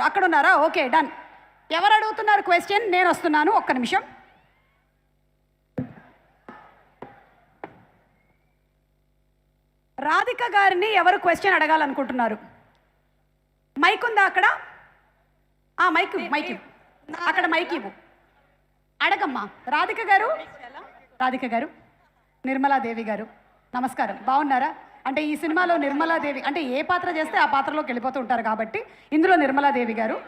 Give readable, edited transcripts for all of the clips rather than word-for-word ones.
అక్కడ ఉన్నారా? Okay, done. ఎవరు అడుగుతున్నారు క్వశ్చన్? నేను వస్తున్నాను, ఒక్క నిమిషం. రాధిక గారిని ఎవరు క్వశ్చన్ అడగాలనుకుంటున్నారు? మైక్ ఉందా అక్కడ? మైక్ అక్కడ మైక్ ఇవ్వు. అడగమ్మా. రాధిక గారు, నిర్మలాదేవి గారు, నమస్కారం. బాగున్నారా? అంటే ఈ సినిమాలో నిర్మలాదేవి అంటే ఏ పాత్ర చేస్తే ఆ పాత్రలోకి వెళ్ళిపోతూ ఉంటారు కాబట్టి ఇందులో నిర్మలాదేవి గారు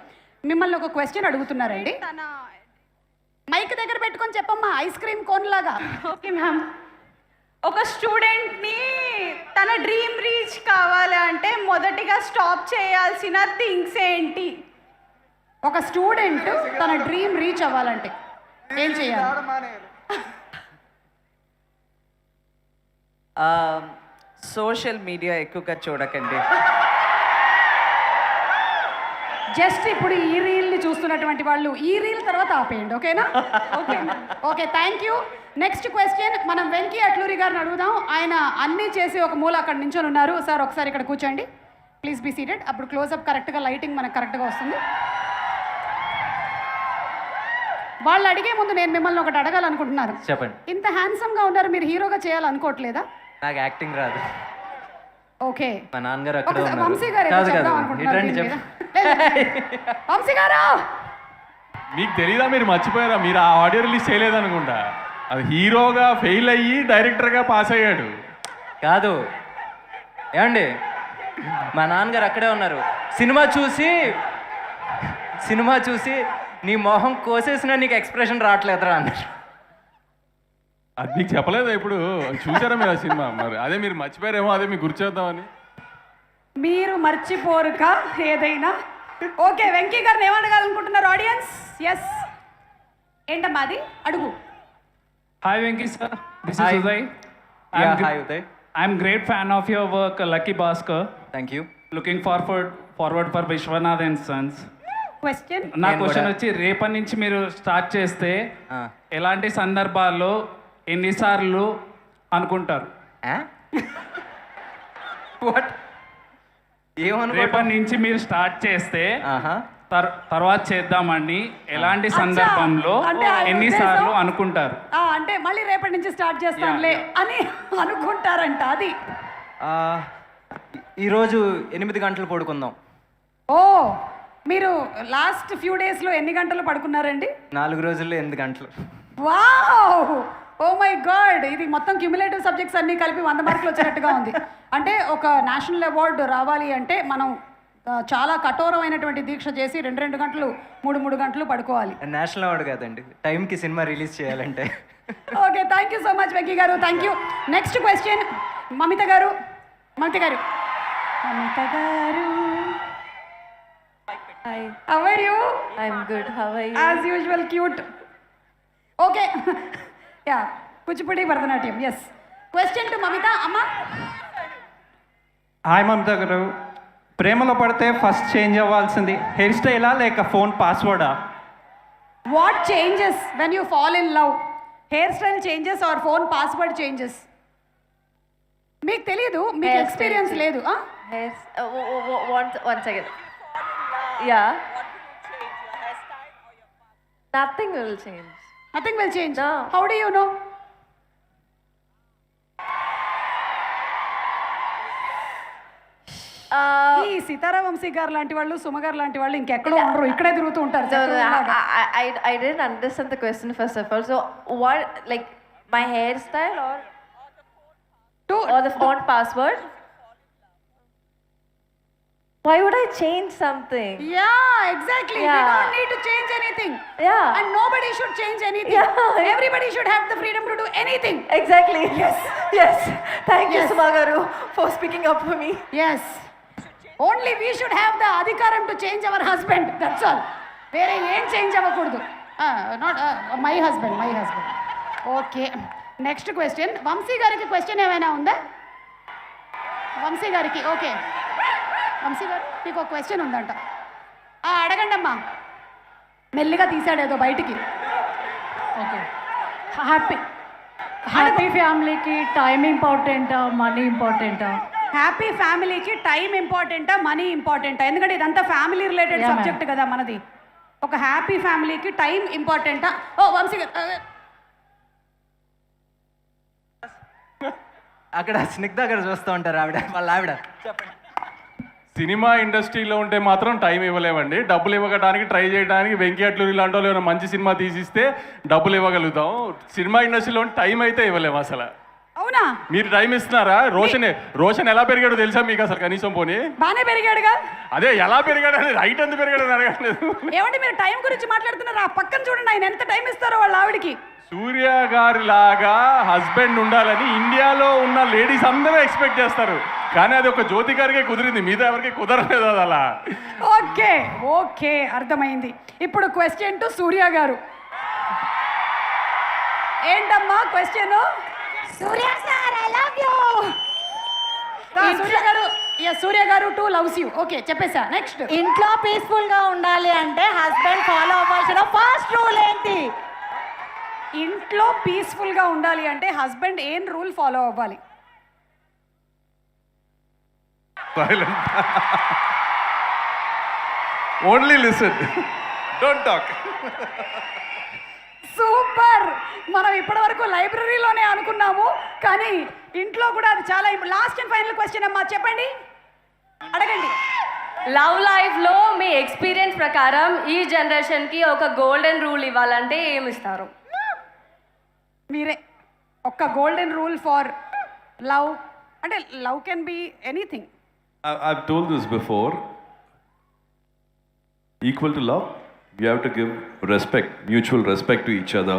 మిమ్మల్ని ఒక క్వశ్చన్ అడుగుతున్నారండి. మైక్ దగ్గర పెట్టుకొని చెప్పమ్మా, ఐస్ క్రీమ్ కోన్ లాగా. Okay ma'am. ఒక స్టూడెంట్ని తన డ్రీమ్ రీచ్ కావాలి అంటే మొదటిగా స్టాప్ చేయాల్సిన థింగ్స్ ఏంటి? ఒక స్టూడెంట్ తన డ్రీమ్ రీచ్ అవ్వాలంటే ఏం చేయాలి? సోషల్ మీడియా ఎక్కువగా చూడకండి. జస్ట్ ఇప్పుడు ఈ రీల్ని చూస్తున్నటువంటి వాళ్ళు ఈ రీల్ తర్వాత ఆపేయండి, ఓకేనా? Okay, thank you. Next question మనం వెంకీ అట్లూరి గారిని అడుగుదాం. ఆయన అన్నీ చేసి ఒక మూల అక్కడ నించొని ఉన్నారు. సార్ ఒకసారి ఇక్కడ కూర్చోండి, ప్లీజ్ బీ సీటెడ్. అప్పుడు క్లోజప్ కరెక్ట్గా, లైటింగ్ మనకు కరెక్ట్గా వస్తుంది. వాళ్ళు అడిగే ముందు నేను మిమ్మల్ని ఒకటి అడగాలనుకుంటున్నాను. చెప్పండి. ఇంత హ్యాండ్సమ్గా ఉన్నారు, మీరు హీరోగా చేయాలనుకోవట్లేదా? నాకు యాక్టింగ్ రాదు. ఓకే, మా నాన్నగారు అక్కడ ఉన్నారు. వంశీ గారు వంశీ గారు, మీకు తెలీదా? మీరు మర్చిపోయారా? మీరు ఆ ఆడియో రిలీజ్ చేయలేదనుకుంటా. అది హీరోగా ఫెయిల్ అయ్యి డైరెక్టర్గా పాస్ అయ్యాడు. కాదు ఏమండి, మా నాన్నగారు అక్కడే ఉన్నారు. సినిమా చూసి నీ మొహం కోసేసినా నీకు ఎక్స్ప్రెషన్ రావట్లేదురా అన్నారు. అది మీకు చెప్పలేదా? ఇప్పుడు చూసారా మీరు ఆ సినిమా? మరి అదే మీరు మర్చిపోయారేమో, అదే మీకు గుర్చేద్దామని. మీరు మర్చిపోరుక ఏదైనా. ఓకే, వెంకీ గారిని ఏమడగాలనుకుంటున్నారు ఆడియన్స్? ఎస్, ఏంటమ్మా అది? అడుగు. Hi Venki sir, this Hi. is Uday. Hi Uday. I'm great fan of your work, Lucky Bhaskar. Thank you. Looking forward for Vishwanath and Sons. Question నా నేను క్వశ్చన్ కూడా- వచ్చి రేపటి నుంచి మీరు స్టార్ట్ చేస్తే ఆ. ఎలాంటి సందర్భాల్లో ఎన్నిసార్లు అనుకుంటారు? వాట్? రేపటి నుంచి మీరు స్టార్ట్ చేస్తే ఆహా. తర్వాత చేద్దామని ఎలాంటి అచ్చా. సందర్భంలో అంటే ఆయన ఎన్నిసార్లు ఉద్దేశం- అనుకుంటారు? అంటే మళ్ళీ రేపటి నుంచి స్టార్ట్ చేస్తానులే అని అనుకుంటారంట. అది ఈరోజు 8 గంటలు పడుకుందాం. ఓ, మీరు లాస్ట్ ఫ్యూ డేస్లో ఎన్ని గంటలు పడుకున్నారండి? 4 రోజుల్లో 8 గంటలు. వావ్, ఓ మై గాడ్, ఇది మొత్తం క్యూములేటివ్ సబ్జెక్ట్స్ అన్నీ కలిపి 100 మార్కులు వచ్చినట్టుగా ఉంది. అంటే ఒక నేషనల్ అవార్డు రావాలి అంటే మనం చాలా కఠోరమైనటువంటి దీక్ష చేసి 2 గంటలు 3 గంటలు పడుకోవాలి. నేషనల్ అవార్డు కాదండి, టైంకి సినిమా రిలీజ్ చేయాలంటే. Okay, thank you so much Venky గారు, thank you. Next question Mamitha గారు. Hi, how are you? I'm good. How are you? As usual cute. Okay, yeah, Kuchipudi Bharatanatyam. Yes, question to Mamitha. అమ్మ, హాయ్ మమత గారు, ప్రేమలో పడితే first change అవ్వాల్సింది hair స్టైలా లేక ఫోన్ పాస్వర్డా? What changes when you fall in love? Hair style changes or phone password changes? మీకు తెలీదు, మీకు Hair ఎక్స్పీరియన్స్ style లేదు. Yes. One second. Yeah. Nothing will change. Nothing will change. No. How do you know? ఈ సీతారా వంశీ గారు లాంటి వాళ్ళు, సుమ గారు లాంటి వాళ్ళు ఇంకెక్కడో ఉండరు, ఇక్కడే తిరుగుతూ ఉంటారు. So చక్రవర్తిలాగా. I didn't understand the question first of all. So what, like my hairstyle or the phone password? Why would I change something? Yeah, exactly. We Yeah. don't need to change anything. Yeah. And nobody should change anything. Yeah. Everybody should have the freedom to do anything. Exactly. Yes. Yes. Thank you, Yes. Sumagaru, for speaking up for me. Yes. Only we should have the adhikaram to change our husband. That's all. Vere em change avvakudu. Not my husband. Okay. Next question. Vamsi gariki question ఏమైనా ఉందా? వంశీ గారికి. Okay, Vamsi గారు మీకు ఒక question ఉందంట. అడగండి అమ్మా. మెల్లిగా తీసాడు ఏదో బయటికి. ఓకే, హ్యాపీ ఫ్యామిలీకి టైం ఇంపార్టెంటా, మనీ ఇంపార్టెంటా? హ్యాపీ ఫ్యామిలీకి టైం ఇంపార్టెంటా మనీ ఇంపార్టెంటా? ఎందుకంటే ఇదంతా ఫ్యామిలీ రిలేటెడ్ Yeah, సబ్జెక్ట్ కదా మనది. ఒక హ్యాపీ ఫ్యామిలీకి టైం ఇంపార్టెంటా? ఓ వంశీ గారు, అక్కడ స్నిగ్ధ గారు చూస్తూ ఉంటారు వాళ్ళ ఆవిడ. చెప్పండి. సినిమా ఇండస్ట్రీలో ఉంటే మాత్రం టైం ఇవ్వలేమండి. డబ్బులు ఇవ్వడానికి ట్రై చేయడానికి వెంకీ అట్లూరి ఇలాంటి వాళ్ళు ఏమైనా మంచి సినిమా తీసిస్తే డబ్బులు ఇవ్వగలుగుతాం. సినిమా ఇండస్ట్రీలో టైం అయితే ఇవ్వలేము అసలు. అవునా? మీరు టైం ఇస్తున్నారా? రోషన్ ఎలా పెరిగాడో తెలుసా మీకు అసలు కనీసం? పోనీ బాగానే పెరిగాడుగా. అదే ఎలా పెరిగాడు అని రైట్ ఎంత పెరిగాడు అని అడగట్లేదు. ఏమండి మీరు టైం గురించి మాట్లాడుతున్నారు? ఆ పక్కన చూడండి ఆయన ఎంత టైం ఇస్తారో వాళ్ళ ఆవిడకి. సూర్య గారి లాగా హస్బెండ్ ఉండాలని ఇండియాలో ఉన్న లేడీస్ అందరూ ఎక్స్పెక్ట్ చేస్తారు. కానీ అది ఒక జ్యోతి గారికే కుదిరింది, మిగతా ఎవరికి కుదరలేదు అది అలా. ఓకే ఓకే అర్థమైంది. ఇప్పుడు క్వశ్చన్ టు సూర్య గారు. ఏంటమ్మా question? Surya sir I love you. Surya గారు టూ లవ్స్ యూ. ఓకే చెప్పేసా. నెక్స్ట్, ఇంట్లో పీస్ఫుల్ గా ఉండాలి అంటే హస్బెండ్ ఫాలో అవ్వాల్సిన ఫస్ట్ రూల్ ఏంటి? ఇంట్లో పీస్ఫుల్ గా ఉండాలి అంటే హస్బెండ్ ఏం రూల్ ఫాలో అవ్వాలి? Only listen, don't talk. Super. మనం ఇప్పటి వరకు లైబ్రరీలోనే అనుకున్నాము, కానీ ఇంట్లో కూడా అది చాలా. లాస్ట్ అండ్ ఫైనల్ క్వశ్చన్ అమ్మా, చెప్పండి, అడగండి. లవ్ లైఫ్లో మీ ఎక్స్పీరియన్స్ ప్రకారం ఈ జనరేషన్కి ఒక గోల్డెన్ రూల్ ఇవ్వాలంటే ఏమి ఇస్తారు? మీరే ఒక్క గోల్డెన్ రూల్ ఫర్ లవ్. అంటే love can be anything. I've told this before. Equal to love, you have to give respect, mutual respect to each other.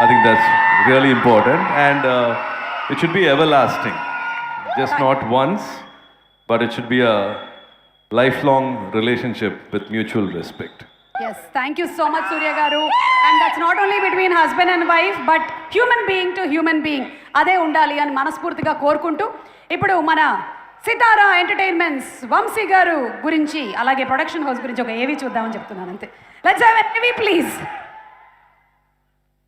I think that's really important, and it should be everlasting. Just not once, but it should be a lifelong relationship with mutual respect. Yes, thank you so much, Surya garu. And that's not only between husband and wife, but human being to human being. అదే ఉండాలి అని మనస్ఫూర్తిగా కోరుకుంటూ ఇప్పుడు మన సితారా entertainments Vamsi గారు గురించి అలాగే ప్రొడక్షన్ హౌస్ గురించి ఒక ఏవి చూద్దామని చెప్తున్నాను అంతే. లెట్స్ హావ్ ఎ ఏవి ప్లీజ్.